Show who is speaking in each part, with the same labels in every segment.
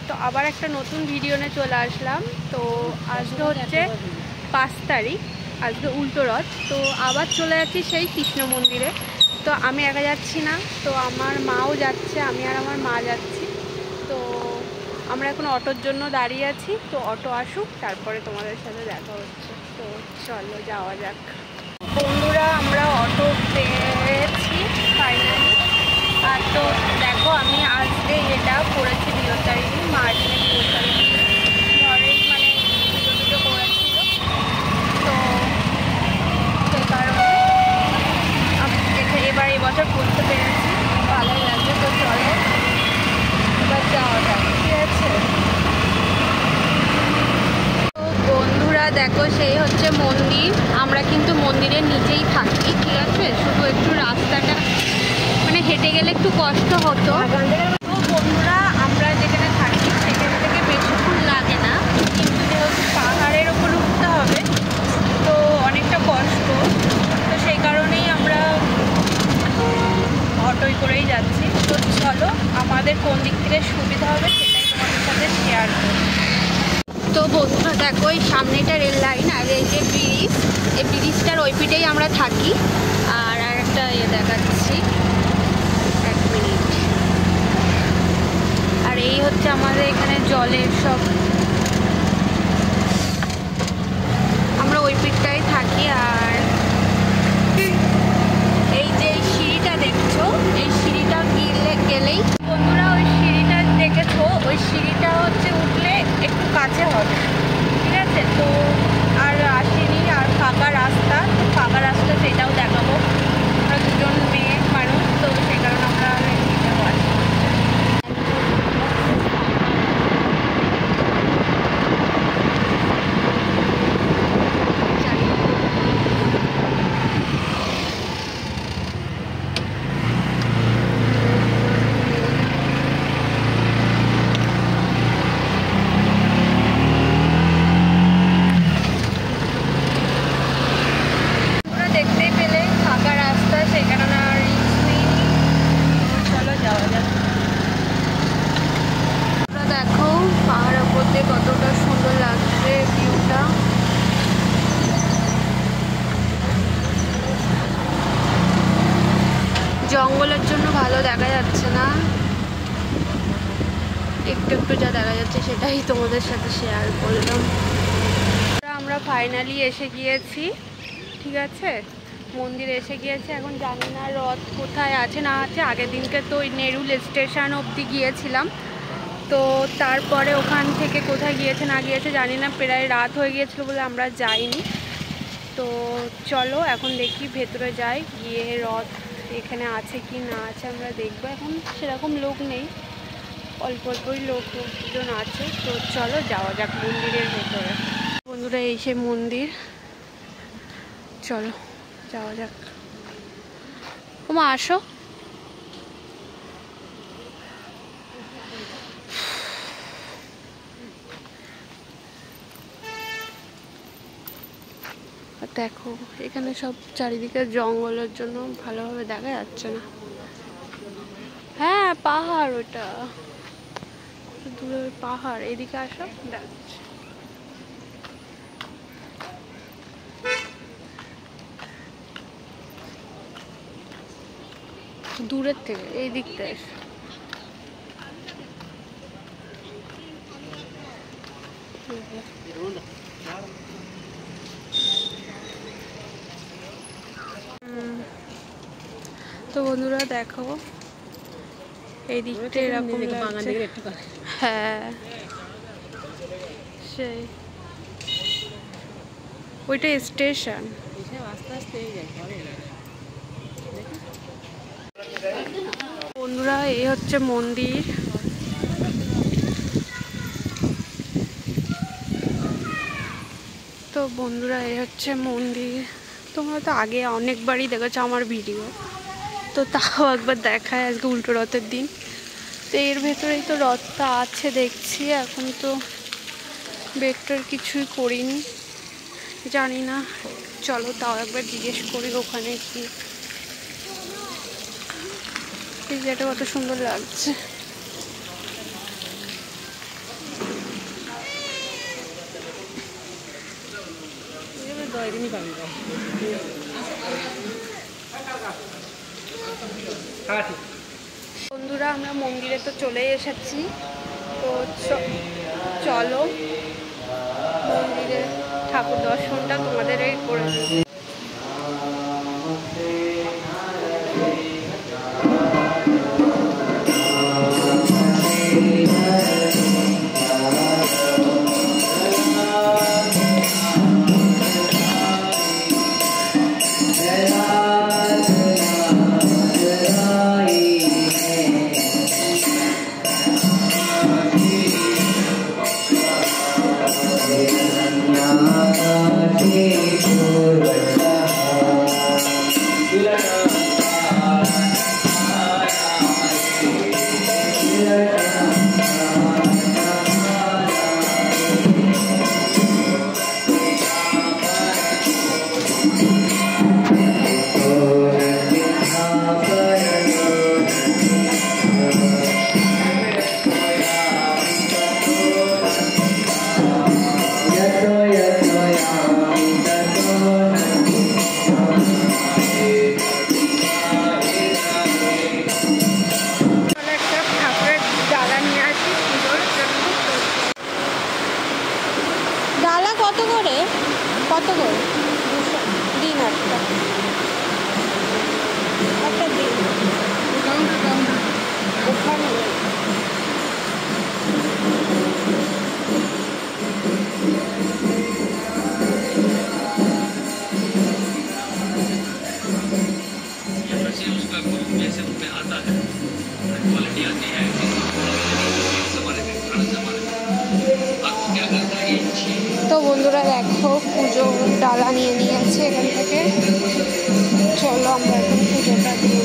Speaker 1: তো আবার একটা নতুন ভিডিও নিয়ে চলে আসলাম। তো আজকে হচ্ছে 5 তারিখ, আজকে উল্টো রথ। তো আবার চলে যাচ্ছি সেই কৃষ্ণ মন্দিরে। তো আমি একা যাচ্ছি না, তো আমার মাও যাচ্ছে, আমি আর আমার মা যাচ্ছি। তো আমরা এখন অটোর জন্য দাঁড়িয়ে আছি, তো অটো আসুক তারপরে তোমাদের সাথে দেখা হচ্ছে। তো চলো যাওয়া যাক বন্ধুরা। আমরা অটো পেয়েছি ফাইনালি। আর তো দেখো আমি আজকে এটা করেছি বৃহত্তারিণী মার্টিনের বৃহত্তারিণী ঘরেই, মানে পুজো টুজো করেছিল। তো সেই কারণে এবার এবছর করতে পেরেছি, ভালোই লাগছে। তো চলো এবার যাওয়া যাক, ঠিক আছে? তো বন্ধুরা দেখো সেই হচ্ছে মন্দির। আমরা কিন্তু মন্দিরের নিচেই থাকি, ঠিক আছে? শুধু একটু রাস্তাটা মানে হেঁটে গেলে একটু কষ্ট হতো। তো বন্ধুরা আমরা যেখানে থাকি সেখান থেকে বেশিক্ষণ লাগে না, কিন্তু যেহেতু পাহাড়ের ওপর উঠতে হবে তো অনেকটা কষ্ট। তো সেই কারণেই আমরা অটোয় করেই যাচ্ছি। তো চলো আমাদের কোন দিক থেকে সুবিধা হবে সেটাই তোমাদের সাথে শেয়ার করি। তো বন্ধুরা দেখো এই সামনেটা রেল লাইন, আর এই যে ব্রিজ, এই ব্রিজটার ওই পিঠেই আমরা থাকি। আর একটা দেখাচ্ছি, এক মিনিট। আর এই হচ্ছে আমাদের এখানে জলের সব, আমরা ওই পিঠটাই থাকি। আর এই যে সিঁড়িটা দেখছো, এই সিঁড়িটা গেলেই বন্ধুরা ওই সিঁড়িটা দেখেছো, ওই সিঁড়িটা হচ্ছে উঠলে একটু কাছে হবে, ঠিক আছে? তো আর আসেনি, আর ফাঁকা রাস্তা, তো ফাঁকা রাস্তা সেটাও দেখাবো। আমরা দুজন মেয়ে মানুষ, তো সেই কারণে আমরা এমনিতেও আসি। দেখতেই পেলে ফাঁকা রাস্তা, সেই কারণে আর রিস্ক নিইনি। চলো যাওয়া যাক। দেখো পাহাড়ের উপর দিয়ে কতটা সুন্দর লাগছে ভিউটা। জঙ্গলের জন্য ভালো দেখা যাচ্ছে না, একটু একটু যা দেখা যাচ্ছে সেটাই তোমাদের সাথে শেয়ার করলাম। আমরা ফাইনালি এসে গিয়েছি, ঠিক আছে? মন্দিরে এসে গিয়েছে। এখন জানি না রথ কোথায় আছে না আছে। আগের দিনকে তো ওই নেরুল স্টেশন অবধি গিয়েছিলাম, তো তারপরে ওখান থেকে কোথায় গিয়েছে না গিয়েছে জানি না, প্রায় রাত হয়ে গিয়েছিল বলে আমরা যাইনি। তো চলো এখন দেখি ভেতরে যাই, গিয়ে রথ এখানে আছে কি না আছে আমরা দেখবো। এখন সেরকম লোক নেই, অল্প অল্পই লোকজন আছে। তো চলো যাওয়া যাক মন্দিরের ভেতরে। বন্ধুরা এই সে মন্দির, চলো যাওয়া যাক। ওমা আসো। দেখো এখানে সব চারিদিকে জঙ্গলের জন্য ভালোভাবে দেখা যাচ্ছে না। হ্যাঁ পাহাড়, ওটা দূরে পাহাড়, এদিকে আসো দেখাচ্ছে। দূরের থেকে এই দিকটা এসো। তো বন্ধুরা দেখো এই দিকটা এরকম লাগছে। হ্যাঁ সেই ওইটা স্টেশন। বন্ধুরা এই হচ্ছে মন্দির। তো বন্ধুরা এই হচ্ছে মন্দির। তোমরা তো আগে অনেকবারই দেখেছো আমার ভিডিও, তো তাও একবার দেখায় আজকে উল্টো রথের দিন। তো এর ভেতরেই তো রথটা আছে দেখছি। এখন তো বেগটার কিছুই করিনি, জানি না। চলো তাও একবার জিজ্ঞেস করি ওখানে কি। এই জায়গাটা কত সুন্দর লাগছে। বন্ধুরা আমরা মন্দিরে তো চলে এসেছি, তো চলো মন্দিরে ঠাকুর দর্শনটা তোমাদের করে দেবো। কত করে? 200 দিন একটা দিন ওখানে। তো বন্ধুরা দেখো পুজো ডালা নিয়ে নিয়েছে এখান থেকে, চলো আমরা এখন পুজোটা দিই।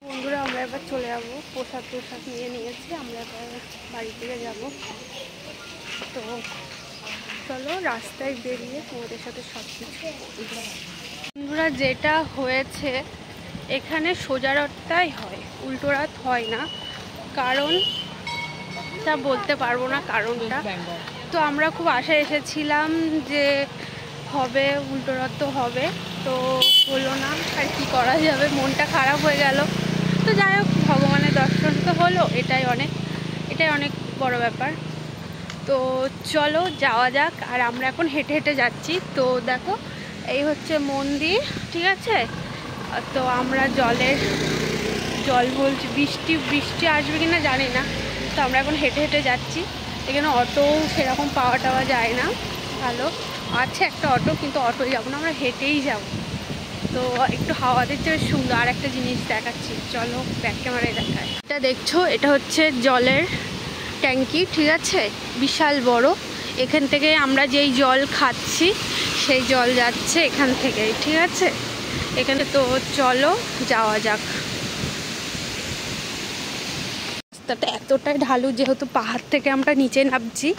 Speaker 1: বন্ধুরা আমরা এবার চলে যাবো, প্রসাদ নিয়ে নিয়েছি, আমরা এবার বাড়ি থেকে যাব। তো চলো রাস্তায় বেরিয়ে তোমাদের সাথে সব কিছু। বন্ধুরা যেটা হয়েছে এখানে সোজা রথটাই হয়, উল্টো রথ হয় না, কারণটা বলতে পারবো না কারণটা। তো আমরা খুব আশায় এসেছিলাম যে হবে, উল্টো রথ তো হবে, তো হলো না, আর কি করা যাবে, মনটা খারাপ হয়ে গেল। তো যাই হোক ভগবানের দর্শন তো হলো, এটাই অনেক বড় ব্যাপার। তো চলো যাওয়া যাক। আর আমরা এখন হেঁটে হেঁটে যাচ্ছি। তো দেখো এই হচ্ছে মন্দির, ঠিক আছে। তো আমরা জল বলছি, বৃষ্টি আসবে কিনা জানি না। তো আমরা এখন হেঁটে হেঁটে যাচ্ছি। এখানে অটো সেরকম পাওয়া যায় না, ভালো আছে একটা অটো, কিন্তু অটো যাবো না, আমরা হেঁটেই যাব। তো একটু হাওয়া দিচ্ছে, বেশ সুন্দর। আর একটা জিনিস দেখাচ্ছি, চলো ব্যাক ক্যামেরায় দেখায়। এটা দেখছো, এটা হচ্ছে জলের ট্যাঙ্কি, ঠিক আছে, বিশাল বড়। এখান থেকে আমরা যেই জল খাচ্ছি সেই জল যাচ্ছে এখান থেকেই, ঠিক আছে? এখানে তো চলো যাওয়া যাক। রাস্তাটা এতটাই ঢালু, যেহেতু পাহাড় থেকে আমরা নিচে নামছি,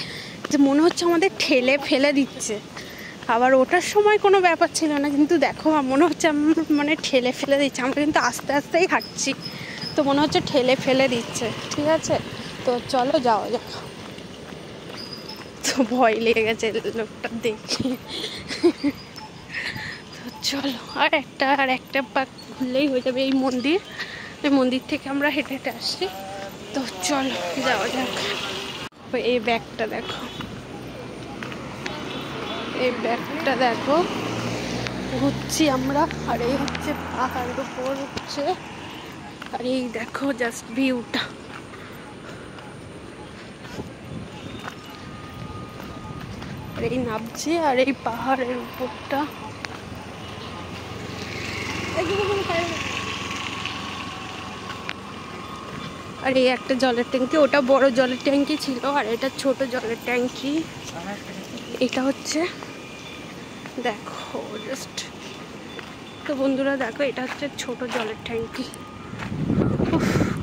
Speaker 1: যে মনে হচ্ছে আমাদের ঠেলে ফেলে দিচ্ছে। আবার ওঠার সময় কোনো ব্যাপার ছিল না, কিন্তু দেখো মনে হচ্ছে মানে ঠেলে ফেলে দিচ্ছে। আমরা কিন্তু আস্তে আস্তেই হাঁটছি, তো মনে হচ্ছে ঠেলে ফেলে দিচ্ছে, ঠিক আছে? তো চলো যাওয়া যাক। তো ভয় লেগে গেছে লোকটা দেখে। তো চলো আর একটা পাক ঘুরলেই হয়ে যাবে এই মন্দির। এই মন্দির থেকে আমরা হেঁটে হেঁটে আসছি। তো চলো যাওয়া যাক। এই ব্যাগটা দেখো, এই ব্যাগটা দেখো, ঘুরছি আমরা। আর এই হচ্ছে পাহাড়ের উপর হচ্ছে, আর এই দেখো জাস্ট ভিউটা। আর এই নামছি, আর এই পাহাড়ের উপরটা। আর এই একটা জলের ট্যাঙ্কি, ওটা বড় জলের ট্যাঙ্কি ছিল, আর এটা ছোট জলের ট্যাঙ্কি। এটা হচ্ছে দেখো জাস্ট। তো বন্ধুরা দেখো, এটা হচ্ছে ছোট জলের ট্যাঙ্কি।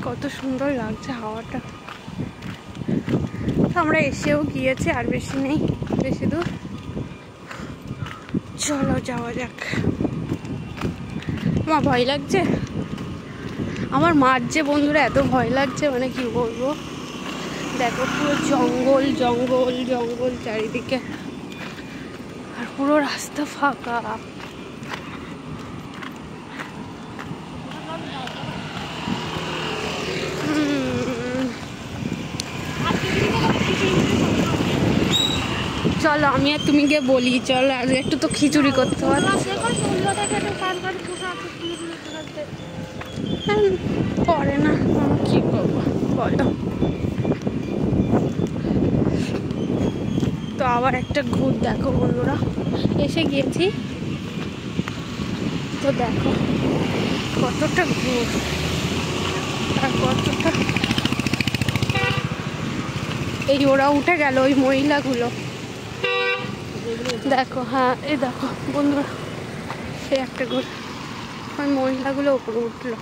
Speaker 1: কত সুন্দর লাগছে হাওয়াটা। তো আমরা এসেও গিয়েছি, আর বেশি নেই, বেশি দূর। চলো যাওয়া যাক। আমার ভয় লাগছে, আমার মার যে বন্ধুরা এত ভয় লাগছে, মানে কি বলবো। দেখো পুরো জঙ্গল জঙ্গল জঙ্গল চারিদিকে, আর পুরো রাস্তা ফাঁকা। চলো আমি আর তুমি গিয়ে বলি, চলো আর একটু তো খিচুড়ি করতে হবে। পরে না, কি করবো বলো। তো আবার একটা ঘুর দেখো বন্ধুরা, এসে গিয়েছি। তো দেখো কতটা ঘুর, আর কতটা। এই ওরা উঠে গেল, ওই মহিলাগুলো দেখো। হ্যাঁ এই দেখো বন্ধুরা, এই একটা ঘুর, ওই মহিলাগুলো উপরে উঠলো।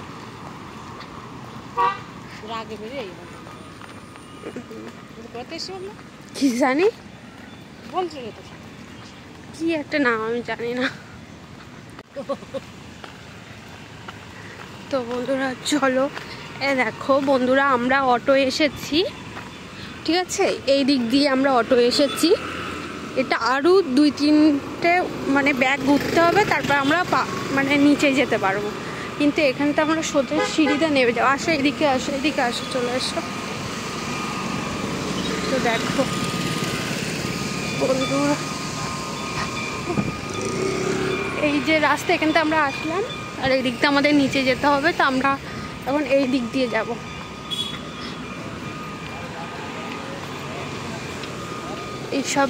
Speaker 1: কি জানি কি একটা নাম, আমি জানি না। তো বন্ধুরা চলো, এ দেখো বন্ধুরা, আমরা অটো এসেছি, ঠিক আছে? এই দিক দিয়ে আমরা অটো এসেছি। এটা আরও 2-3টে মানে ব্যাগ ঘুরতে হবে, তারপর আমরা মানে নিচে যেতে পারবো। কিন্তু এখানটা আমরা সোজা সিঁড়িতে নেমে যাবো। আসো এদিকে, আসো এদিকে, আসো, চলে আসো। তো দেখো বন্ধুরা, এই যে রাস্তা, এখানটা আমরা আসলাম, আর এই দিকটা আমাদের নিচে যেতে হবে। তো আমরা এখন এই দিক দিয়ে যাব। এইসব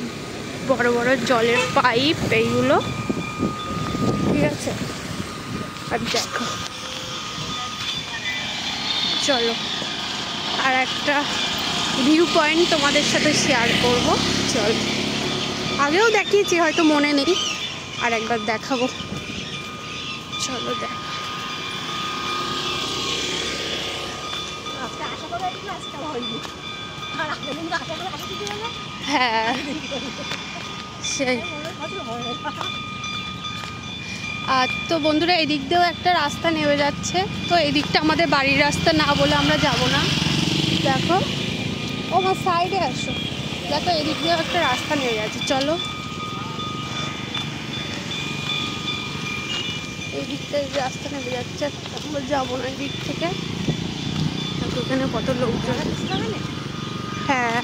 Speaker 1: বড় বড় জলের পাইপ এইগুলো, ঠিক আছে? আর দেখো চলো আর একটা ভিউ পয়েন্ট তোমাদের সাথে শেয়ার করব। চল, আগেও দেখিয়েছি, হয়তো মনে নেই, আর একবার দেখাবো। চলো দেখ। হ্যাঁ সেই। আর তো বন্ধুরা, এদিক দিয়েও একটা রাস্তা নেমে যাচ্ছে। তো এদিকটা আমাদের বাড়ির রাস্তা না বলে আমরা যাব না। দেখো ও আমার সাইডে আসো, দেখো এদিক দিয়েও একটা রাস্তা নেমে যাচ্ছে। চলো এই দিকটা রাস্তা নেমে যাচ্ছে, আমরা যাবো না এই দিক থেকে। ওখানে কত লোকজন। হ্যাঁ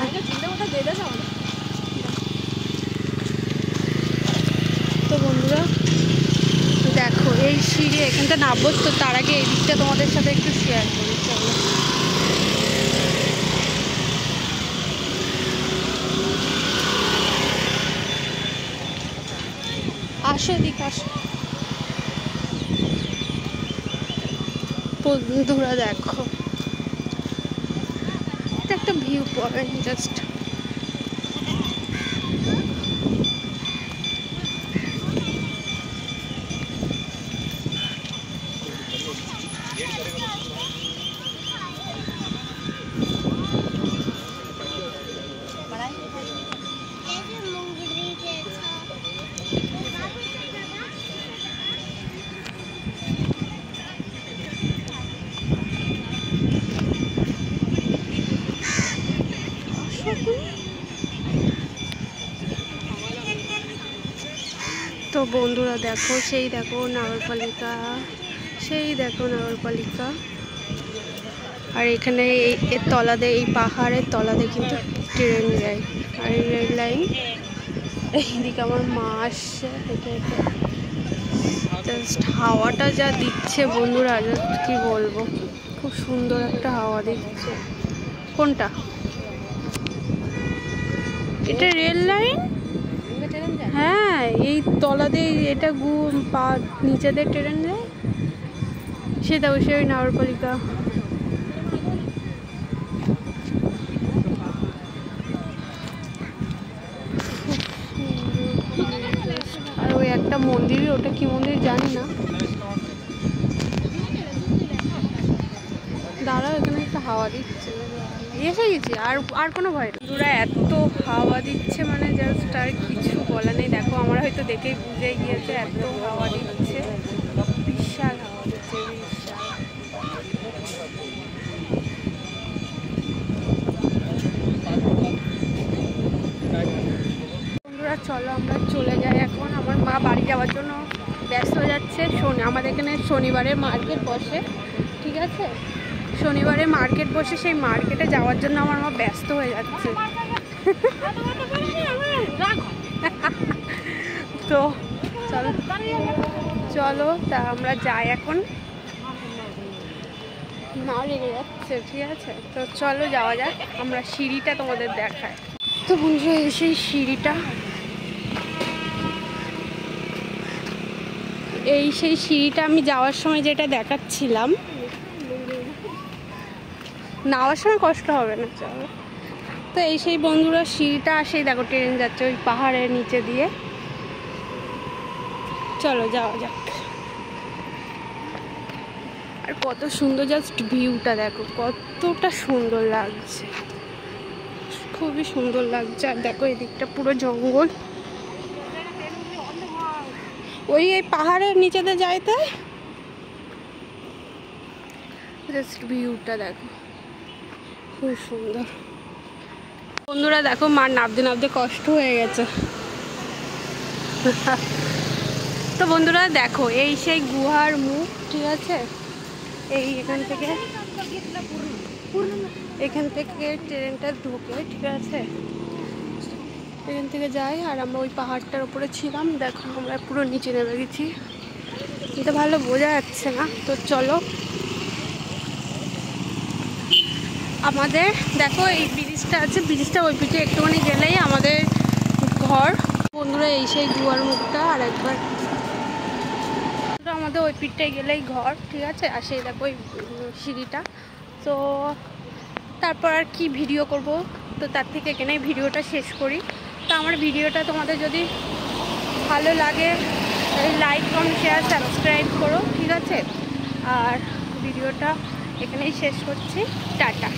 Speaker 1: তো বন্ধুরা দেখো, এই সিঁড়ি এখানটা নামবো, তো তার আগে এই দিকটা তোমাদের সাথে একটু শেয়ার করি। চলো আসো এদিকে, আসো বন্ধুরা। দেখো এটা একটা ভিউ পয়েন্ট জাস্ট। তো বন্ধুরা দেখো, সেই দেখো নগরপালিকা, সেই দেখো নগরপালিকা। আর এখানে এর তলাতে, এই পাহাড়ের তলাতে কিন্তু ট্রেন যায়। আর এই রেল লাইন, এইদিকে আমার মা আসছে হেঁটে হেঁটে। জাস্ট হাওয়াটা যা দিচ্ছে বন্ধুরা, জাস্ট কি বলবো, খুব সুন্দর একটা হাওয়া দিচ্ছে। কোনটা এটা? Rail line? হ্যাঁ, এই তলাতে এটা পা নিচেদের ট্রেন যায়। সেটা অবশ্যই ওই নগরপালিকা। আর ওই একটা মন্দির, ওটা কি মন্দির জানি না। দাঁড়াও, এখানে একটা হাওয়া দিচ্ছে, এসে গেছি। আর কোনো ভয় না। পুরো এত হাওয়া দিচ্ছে মানে জাস্ট আর কিছু বলা নেই। দেখো আমার হয়তো দেখেই বুঝে গিয়েছে, এত হাওয়া দিচ্ছে, বিশাল হাওয়া দিচ্ছে, বিশাল। বন্ধুরা চলো আমরা চলে যাই এখন। আমার মা বাড়ি যাওয়ার জন্য ব্যস্ত হয়ে যাচ্ছে। আমাদের এখানে শনিবারে মার্কেট বসে, ঠিক আছে? শনিবারে মার্কেট বসে, সেই মার্কেটে যাওয়ার জন্য আমার মা ব্যস্ত হয়ে যাচ্ছে। তো চলো চলো তা আমরা যাই এখন। মা রেগে যাচ্ছে, ঠিক আছে? তো চলো যাওয়া যাক। আমরা সিঁড়িটা তোমাদের দেখাই। তো বন্ধুরা এই সেই সিঁড়িটা, এই সেই সিঁড়িটা আমি যাওয়ার সময় যেটা দেখাচ্ছিলাম। নামার সময় কষ্ট হবে না, চলো। তো এই সেই বন্ধুরা সিঁড়িটা, আসেই দেখো ট্রেন যাচ্ছে ওই পাহাড়ের নিচে দিয়ে। চলো যাওয়া যাক। আর কত সুন্দর জাস্ট ভিউটা দেখো, কতটা সুন্দর লাগছে, খুবই সুন্দর লাগছে। আর দেখো এদিকটা পুরো জঙ্গল, ওই এই পাহাড়ের নিচেতে যাইতে। জাস্ট ভিউটা দেখো, খুব সুন্দর। বন্ধুরা দেখো মার নাবতে নাবতে কষ্ট হয়ে গেছে। তো বন্ধুরা দেখো এই সেই গুহার মুখ, ঠিক আছে? এই এখান থেকে ট্রেনটা ঢুকে, ঠিক আছে? এখান থেকে যাই। আর আমরা ওই পাহাড়টার উপরে ছিলাম, দেখো আমরা পুরো নিচে নেমে গেছি। এটা ভালো বোঝা যাচ্ছে না। তো চলো, আমাদের দেখো এই ব্রিজটা আছে, ব্রিজটা ওই পিঠে একটুখানি গেলেই আমাদের ঘর। বন্ধুরা এই সেই গুহার মুখটা, আর একবার আমাদের ওই পিঠটায় গেলেই ঘর, ঠিক আছে? আর সেই দেখো ওই সিঁড়িটা। তো তারপর আর কি ভিডিও করব, তো তার থেকে এখানেই ভিডিওটা শেষ করি। তো আমার ভিডিওটা তোমাদের যদি ভালো লাগে লাইক, কমেন্ট, শেয়ার, সাবস্ক্রাইব করো, ঠিক আছে? আর ভিডিওটা এখানেই শেষ করছি। টাটা।